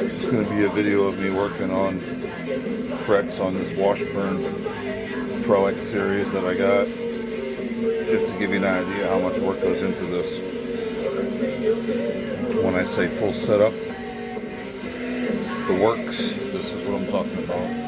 It's going to be a video of me working on frets on this Washburn Pro X series that I got, just to give you an idea how much work goes into this. When I say full setup, the works, this is what I'm talking about.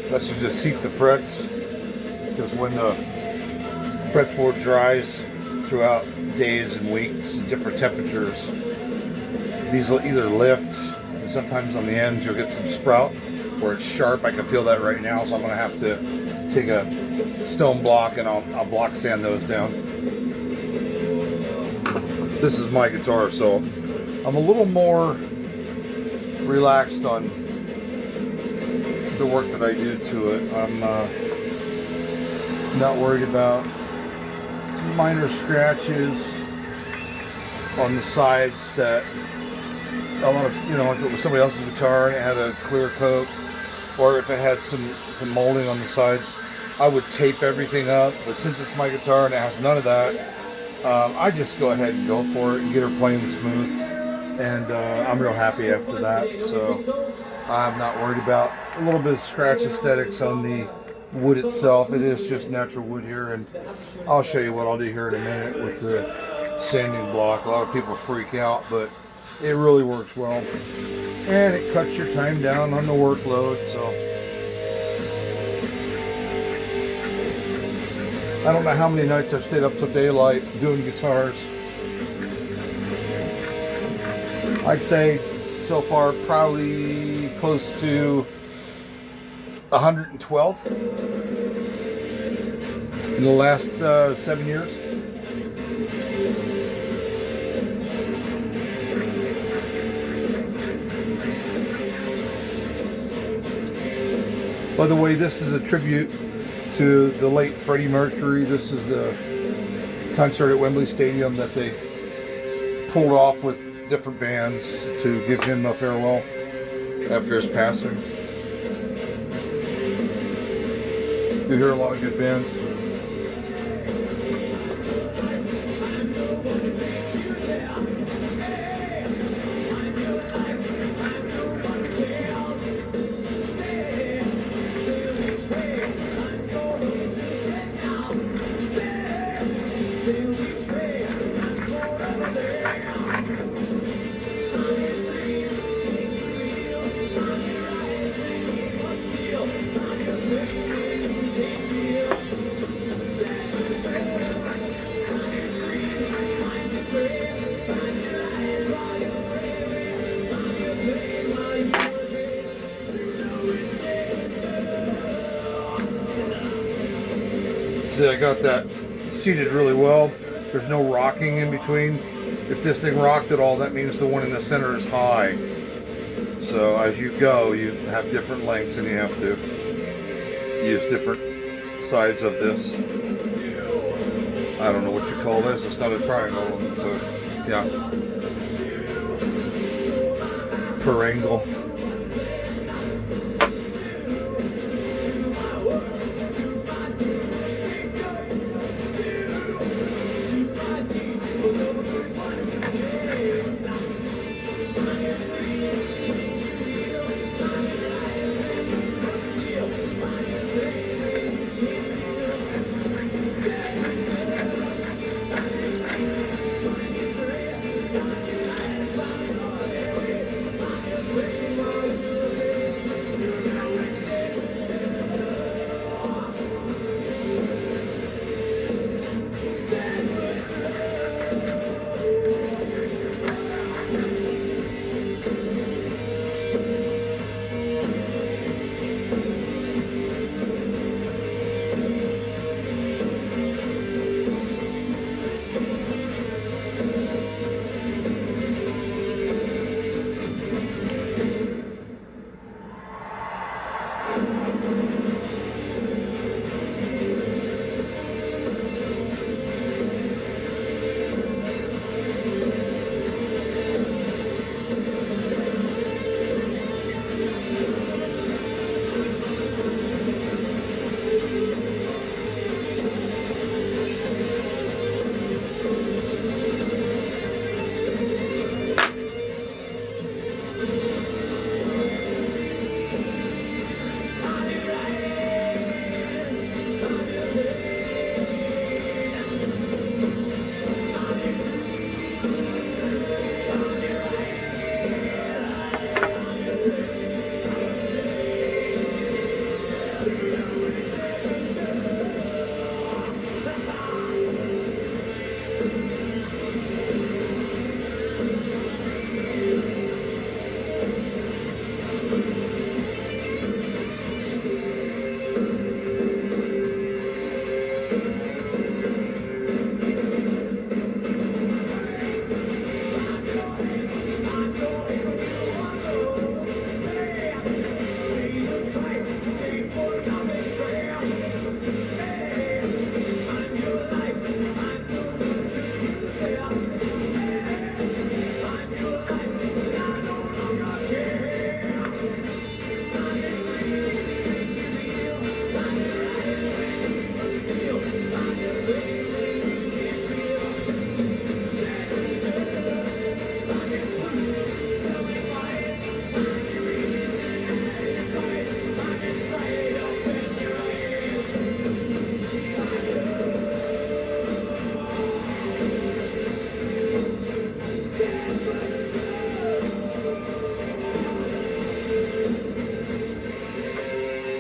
Let's just seat the frets, because when the fretboard dries throughout days and weeks, different temperatures, these will either lift, and sometimes on the ends you'll get some sprout where it's sharp. I can feel that right now, so I'm going to have to take a stone block and I'll block sand those down. This is my guitar, so I'm a little more relaxed on the work that I do to it. I'm not worried about minor scratches on the sides that a lot of, if it was somebody else's guitar and it had a clear coat, or if it had some molding on the sides, I would tape everything up. But since it's my guitar and it has none of that, I just go ahead and go for it and get her playing smooth, and I'm real happy after that. So I'm not worried about a little bit of scratch aesthetics on the wood itself. It is just natural wood here, and I'll show you what I'll do here in a minute with the sanding block. A lot of people freak out, but it really works well, and it cuts your time down on the workload. So I don't know how many nights I've stayed up till daylight doing guitars. I'd say so far probably close to 112 in the last 7 years. By the way, this is a tribute to the late Freddie Mercury. This is a concert at Wembley Stadium that they pulled off with different bands to give him a farewell after his passing. You hear a lot of good bands. See, I got that seated really well. There's no rocking in between. If this thing rocked at all, that means the one in the center is high. So as you go, you have different lengths and you have to use different sides of this. I don't know what you call this. It's not a triangle. It's a, yeah, per angle.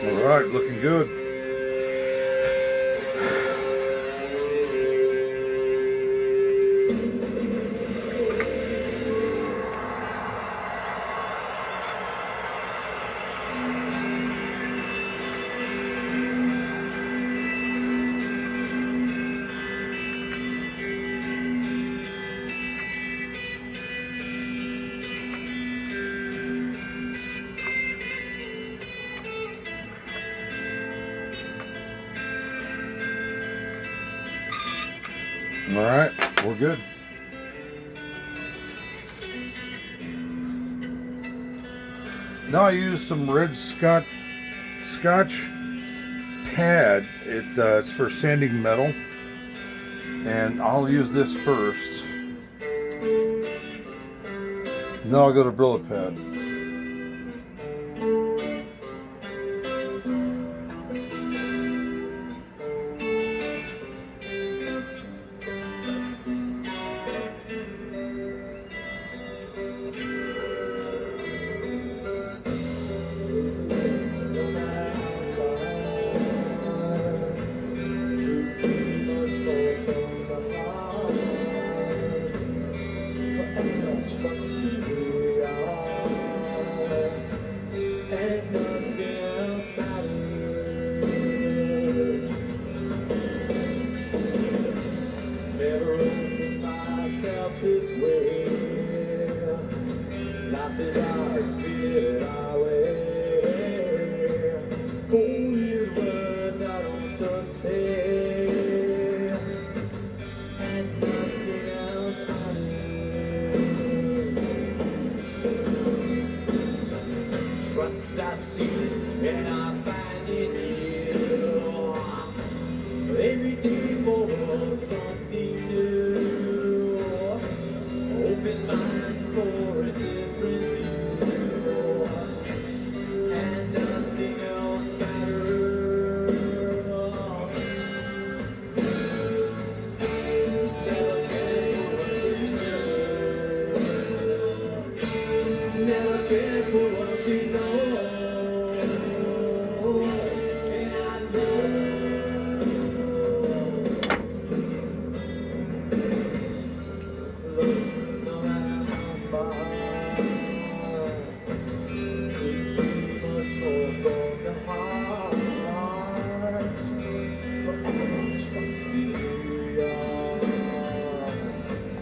Alright, looking good. All right, we're good. Now I use some red Scotch pad. It's for sanding metal, and I'll use this first. Then I'll go to Brillo pad.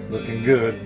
Looking good.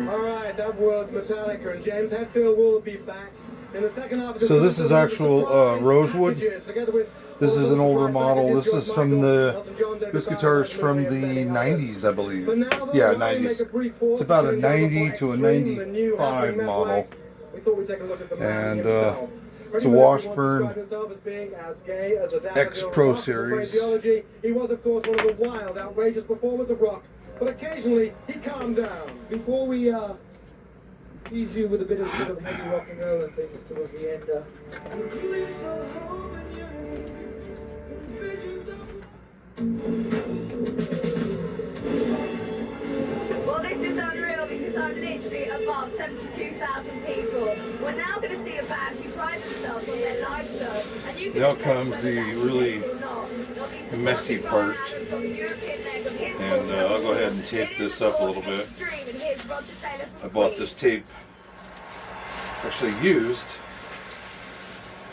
All right, that was Metallica, and James Hetfield will be back in the second half of the So this is actual rosewood. This is an older model. This is from this guitar is from the 90s, I believe. Yeah, 90s. It's about a 90 to a 95 model. And it's a Washburn X Pro Series. He was, of course, one of the wild, outrageous performers of rock but occasionally he calmed down. Before we tease you with a bit of sort of heavy rock and roll and things towards the end, well, this is unreal because I'm literally above 72,000 people. We're now going to see a band who pride themselves on their live show. And you can Now assess comes whether the that's really real or not. There'll be some messy Roger part. Brown from the European leg of his And tour. I'll go ahead and tape It is this the up a fourth little bit. Extreme, and here's Roger Taylor from I bought Queen. this tape actually used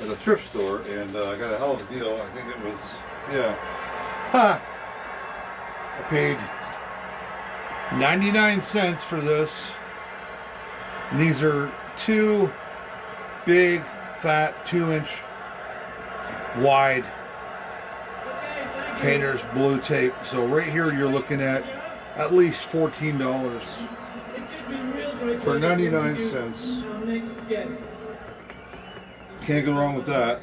at a thrift store, and I got a hell of a deal. I think it was, yeah. Ha! I paid 99 cents for this. And these are two big, fat, 2-inch wide Painter's blue tape. So right here you're looking at least $14 for 99 cents. our next guests. Can't go wrong with that.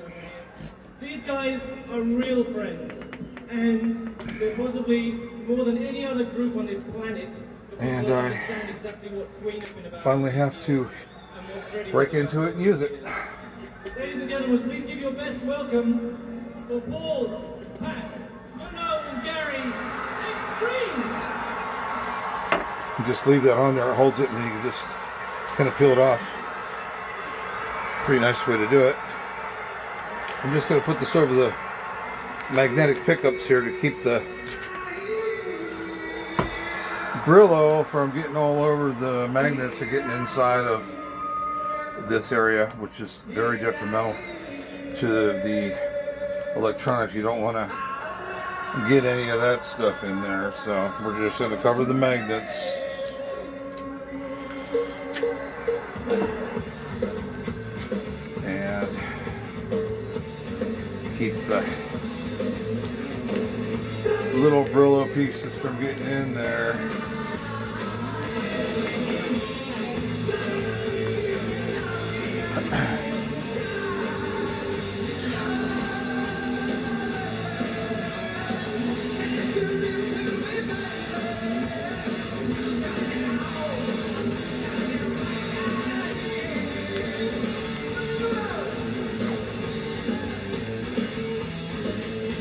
These guys are real friends, and they're possibly more than any other group on this planet. And will I understand exactly what Queen have been about finally have to and what Freddie break was into it and use it. about. Ladies and gentlemen, please give your best welcome for Paul, Pat, Nuno, and Gary Extreme. You just leave that on there, it holds it, and then you can just kind of peel it off. Pretty nice way to do it. I'm just going to put this over the magnetic pickups here to keep the Brillo from getting all over the magnets or getting inside of this area, which is very detrimental to the electronics. You don't want to get any of that stuff in there, so we're just going to cover the magnets. And keep the little Brillo pieces from getting in there.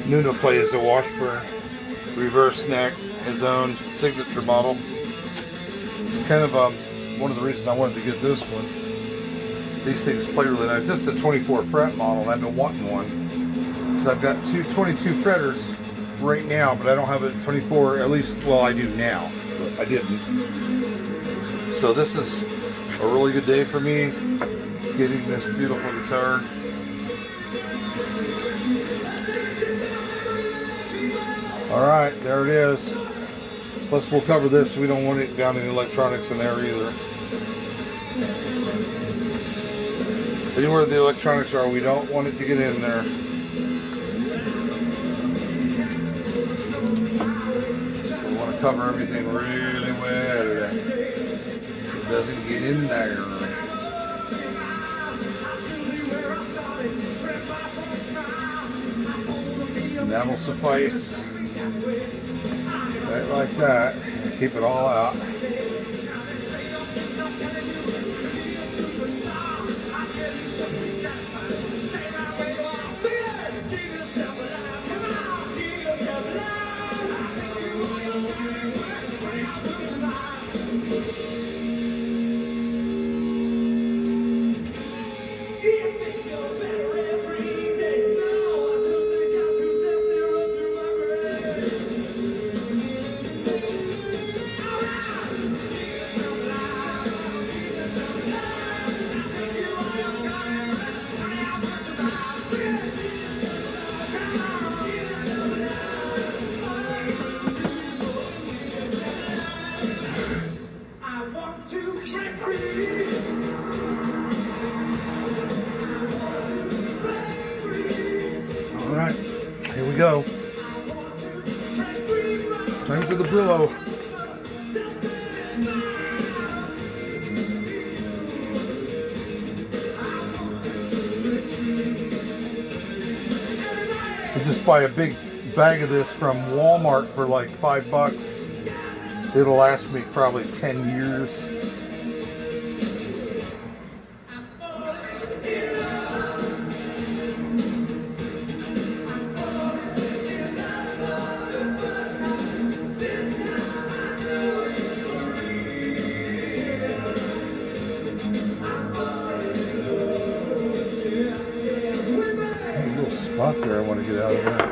Nuno plays a Washburn reverse neck, his own signature model. It's kind of one of the reasons I wanted to get this one. These things play really nice. This is a 24 fret model, and I've been wanting one. So I've got two 22 fretters right now, but I don't have a 24, at least, well, I do now, but I didn't. So this is a really good day for me, getting this beautiful guitar. All right, there it is. Plus we'll cover this, so we don't want it down in the electronics in there either. Anywhere the electronics are, we don't want it to get in there. So we want to cover everything really well. It doesn't get in there. And that'll suffice. Right like that. Keep it all out. All right, here we go. Time for the Brillo. You just buy a big bag of this from Walmart for like $5. It'll last me probably 10 years. Spot there, I want to get out of there.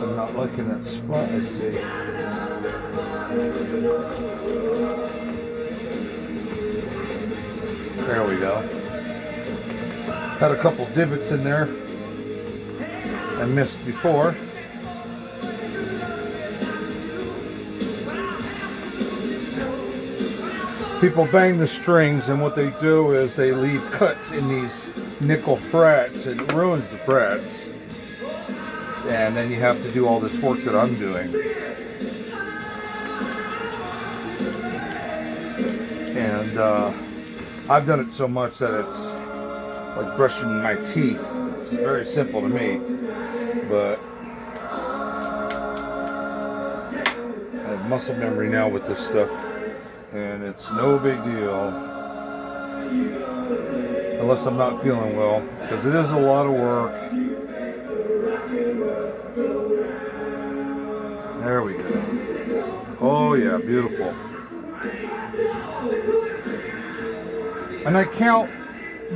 I'm not liking that spot I see. There we go. Had a couple divots in there I missed before. People bang the strings, and what they do is they leave cuts in these nickel frets. It ruins the frets. And then you have to do all this work that I'm doing. And I've done it so much that it's like brushing my teeth. It's very simple to me. But I have muscle memory now with this stuff. And it's no big deal. Unless I'm not feeling well. Because it is a lot of work. There we go. Oh yeah, beautiful. And I count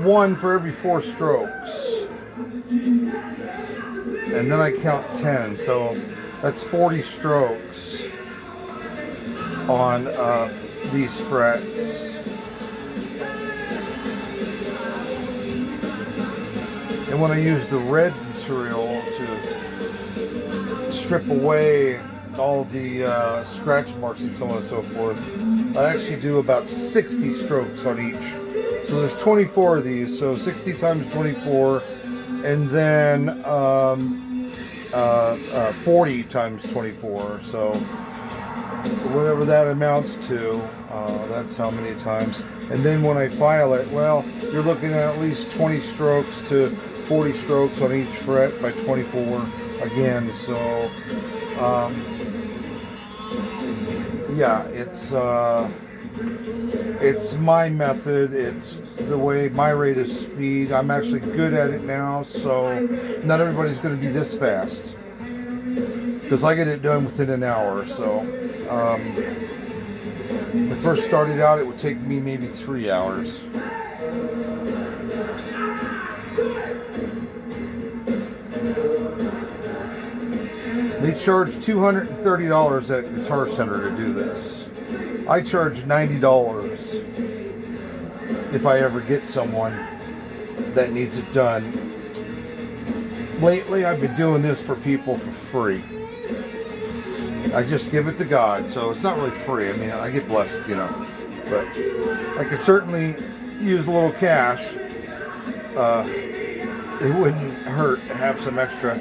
1 for every 4 strokes. And then I count 10. So that's 40 strokes on these frets. And when I use the red material to strip away all the scratch marks and so on and so forth, I actually do about 60 strokes on each. So there's 24 of these, so 60 times 24, and then 40 times 24. So whatever that amounts to, that's how many times. And then when I file it, well, you're looking at least 20 strokes to 40 strokes on each fret by 24 again. So yeah, it's my method. It's the way my rate of speed. I'm actually good at it now, so not everybody's going to be this fast, because I get it done within an hour. So when I first started out, it would take me maybe 3 hours. They charge $230 at Guitar Center to do this. I charge $90 if I ever get someone that needs it done. Lately, I've been doing this for people for free. I just give it to God, so it's not really free. I mean, I get blessed, you know. But I could certainly use a little cash. It wouldn't hurt to have some extra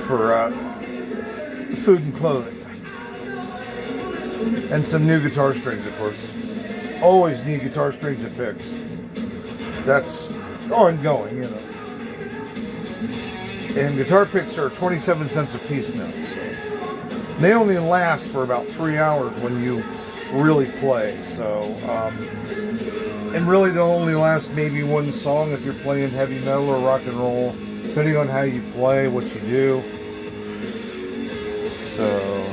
for food and clothing. And some new guitar strings, of course. Always need guitar strings and picks. That's ongoing, you know. And guitar picks are 27 cents a piece now. So they only last for about 3 hours when you really play. So, and really they'll only last maybe one song if you're playing heavy metal or rock and roll, depending on how you play, what you do. So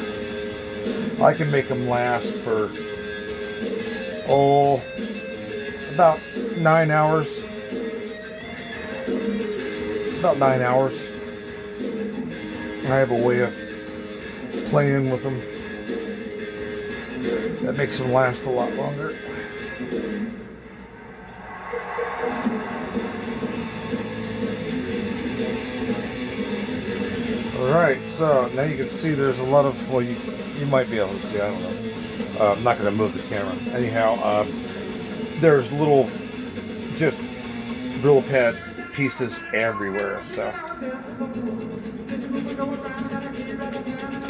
I can make them last for, about 9 hours. About 9 hours. I have a way of playing with them that makes them last a lot longer. Alright, so now you can see there's a lot of, well, you might be able to see, I don't know. I'm not going to move the camera. Anyhow, there's little, just drill pad pieces everywhere, so.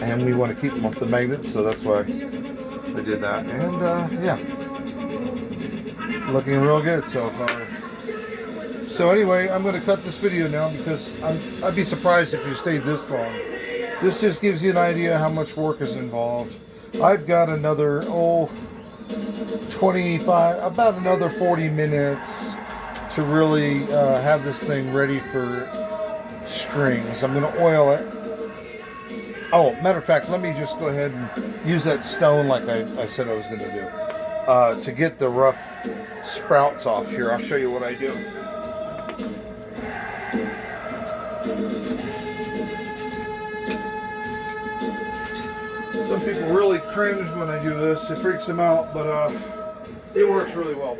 And we want to keep them off the magnets, so that's why I did that. And, yeah. Looking real good so far. So anyway, I'm going to cut this video now because I'd be surprised if you stayed this long. This just gives you an idea how much work is involved. I've got another, 25, about another 40 minutes to really have this thing ready for strings. I'm going to oil it. Oh, matter of fact, let me just go ahead and use that stone like I said I was going to do to get the rough sprouts off here. I'll show you what I do. Some people really cringe when I do this. It freaks them out, but it works really well.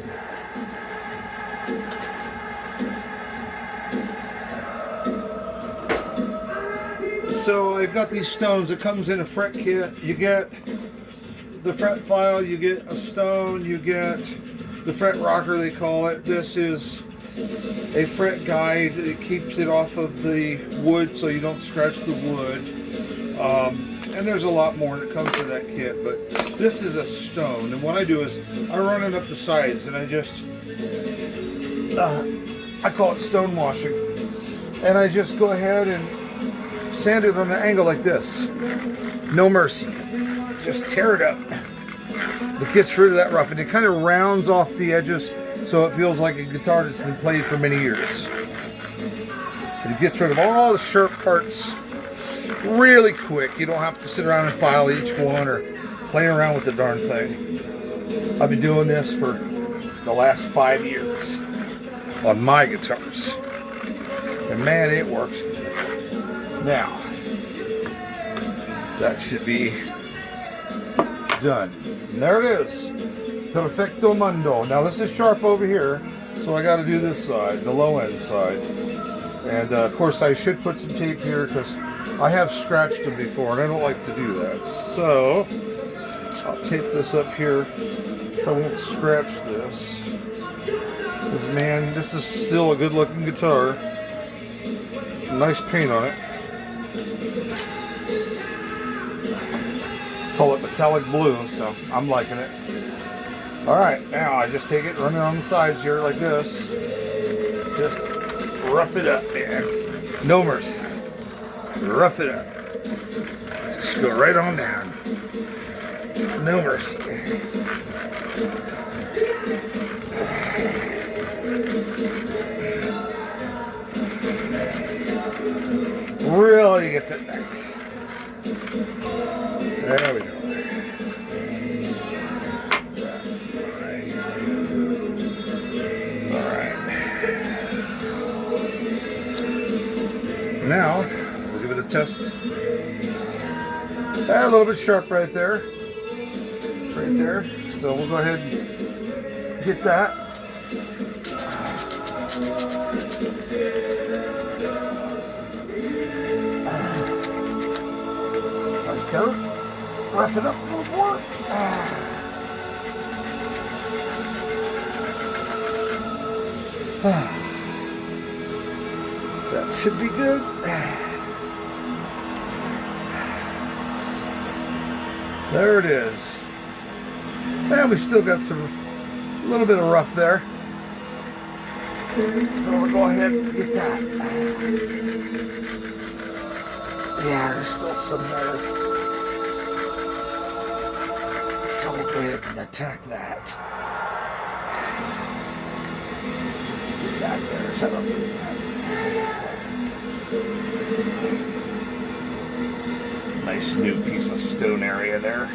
So I've got these stones. It comes in a fret kit. You get the fret file, you get a stone, you get the fret rocker, they call it. This is a fret guide. It keeps it off of the wood so you don't scratch the wood. And there's a lot more that comes to that kit, but this is a stone. And what I do is I run it up the sides and I just, I call it stone washing. And I just go ahead and sand it on an angle like this. No mercy. Just tear it up. It gets rid of that rough and it kind of rounds off the edges so it feels like a guitar that's been played for many years. And it gets rid of all the sharp parts really quick. You don't have to sit around and file each one or play around with the darn thing. I've been doing this for the last 5 years on my guitars. And man, it works. Now, that should be done. And there it is. Perfecto mundo. Now this is sharp over here, so I got to do this side, the low end side. And of course I should put some tape here because I have scratched them before and I don't like to do that. So I'll tape this up here so I won't scratch this. Because man, this is still a good looking guitar. Nice paint on it. Call it metallic blue, so I'm liking it. Alright, now I just take it, run it on the sides here like this. Just rough it up, man. No mercy. Rough it up. Just go right on down. No mercy. Really gets it nice. There we go. That's right. All right. Now, we'll give it a test. A little bit sharp right there. Right there. So we'll go ahead and get that. Go. Rough it up a little more. That should be good. There it is. And we still got a little bit of rough there. So we'll go ahead and get that. Yeah, there's still some there. So we'll go ahead and attack that. Get that there, so I don't get that. Nice new piece of stone area there.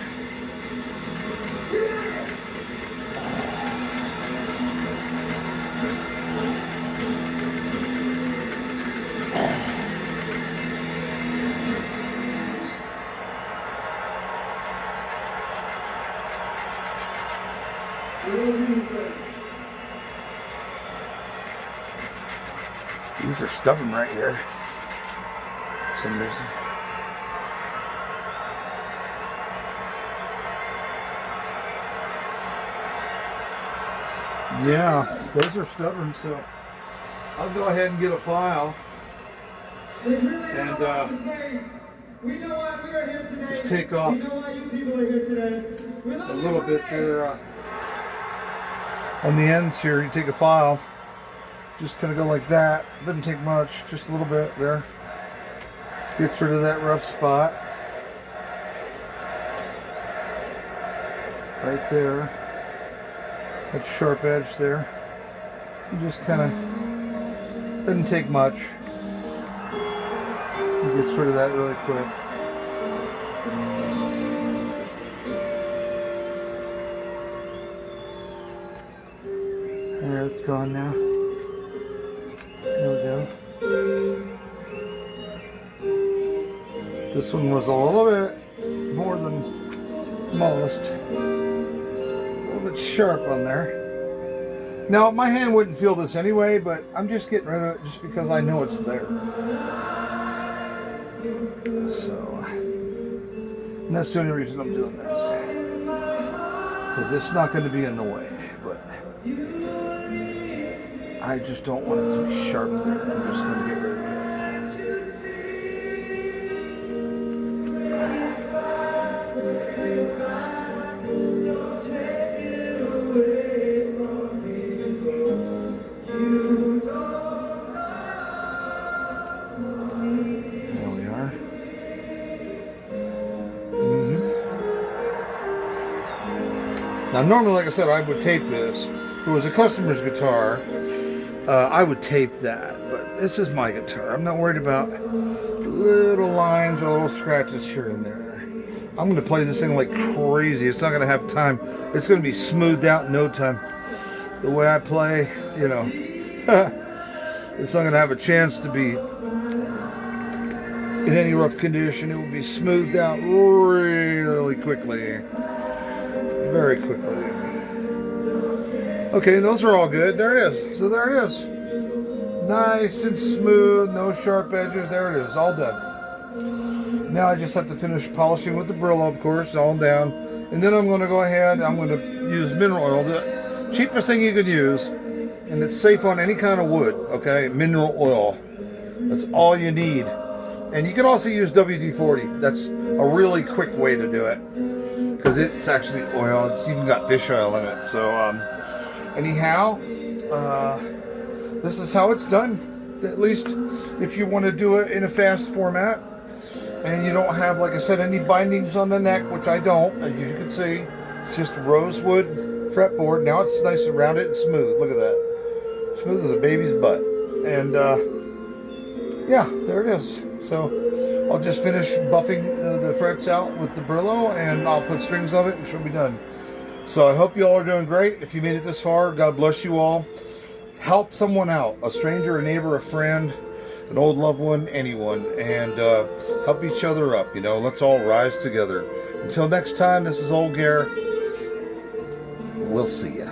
These are stubborn right here. For some reason. Yeah, those are stubborn, so I'll go ahead and get a file. And we know why we are here today. just take off We know why you people are here today. We love a you, little bit Brian. there on the ends here. You take a file, just kind of go like that. Doesn't take much, just a little bit there. Gets rid of that rough spot. right there. That sharp edge there. You just kind of, doesn't take much. You get rid of that really quick. There, it's gone now. There we go. This one was a little bit more than most. A little bit sharp on there. Now, my hand wouldn't feel this anyway, but I'm just getting rid of it just because I know it's there. So, and that's the only reason I'm doing this. Because it's not going to be in the way, but I just don't want it to be sharp there. I'm just going to get rid of it. There we are. Now, normally, like I said, I would tape this. If it was a customer's guitar, I would tape that. But this is my guitar. I'm not worried about little lines or little scratches here and there. I'm going to play this thing like crazy. It's not going to have time. It's going to be smoothed out in no time. The way I play, you know, it's not going to have a chance to be in any rough condition. It will be smoothed out really quickly. Very quickly. Okay, those are all good. There it is. So there it is. Nice and smooth, no sharp edges. There it is, all done. Now I just have to finish polishing with the Brillo, of course, all down. And then I'm going to go ahead, I'm going to use mineral oil, the cheapest thing you can use. And it's safe on any kind of wood, okay? Mineral oil. That's all you need. And you can also use WD-40. That's a really quick way to do it. Because it's actually oil. It's even got fish oil in it. So, anyhow, this is how it's done. At least if you want to do it in a fast format. And you don't have, like I said, any bindings on the neck, which I don't, as you can see. It's just rosewood fretboard. Now it's nice and rounded and smooth. Look at that. Smooth as a baby's butt. And, yeah, there it is. So I'll just finish buffing the frets out with the Brillo, and I'll put strings on it and she'll be done. So I hope you all are doing great. If you made it this far, God bless you all. Help someone out, a stranger, a neighbor, a friend, an old loved one, anyone, and help each other up. You know, let's all rise together. Until next time, this is Old Gare. We'll see you.